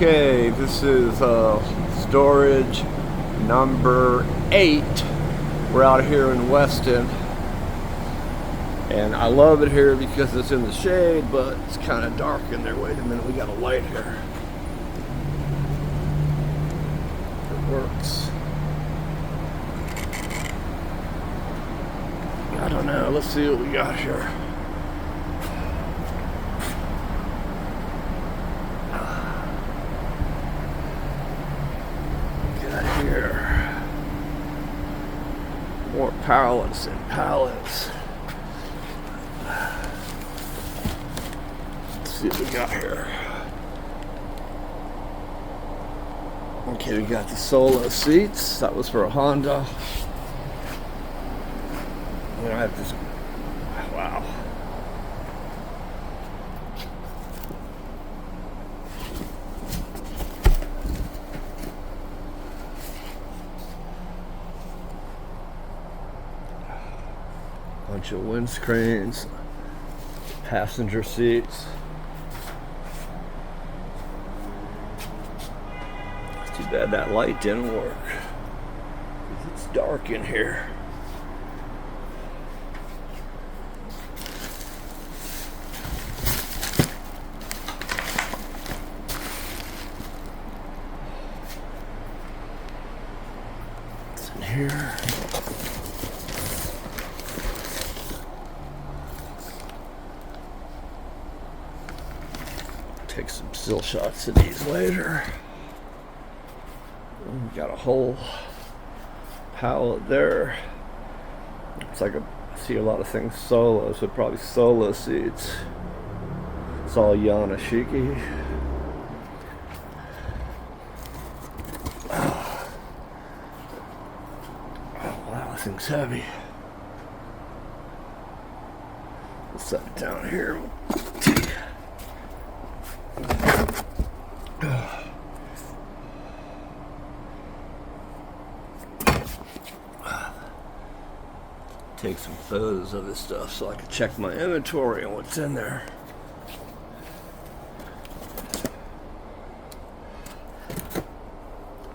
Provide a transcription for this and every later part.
Okay, this is storage number 8. We're out here in Weston, and I love it here because it's in the shade, but it's kind of dark in there. Wait a minute, we got a light here. It works. I don't know, let's see what we got here. Here, more pallets and pallets. Let's see what we got here. Okay, we got the solo seats. That was for a Honda. And I have this. Wow. Bunch of windscreens, passenger seats. It's too bad that light didn't work. It's dark in here. What's in here? Take some still shots of these later. We got a whole pallet there. It's like I see a lot of things solo, so probably solo seats. It's all Yana Shiki. Oh wow, this thing's heavy. We'll set it down here. Take some photos of this stuff so I can check my inventory and what's in there.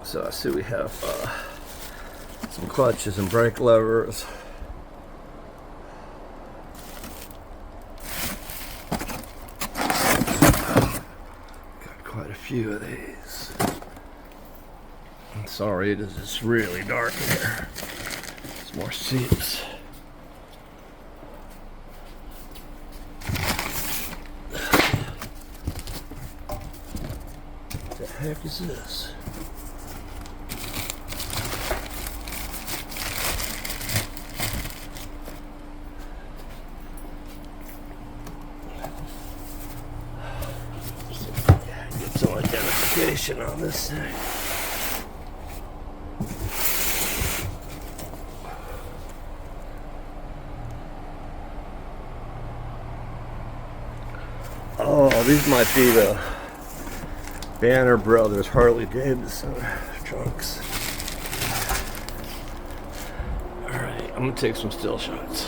So I see we have some clutches and brake levers. Got quite a few of these. I'm sorry, it is just really dark in here. There's more seats. What the heck is this? Get some identification on this thing. Oh, these might be the Banner Brothers Harley Davidson trunks. Alright, I'm gonna take some still shots.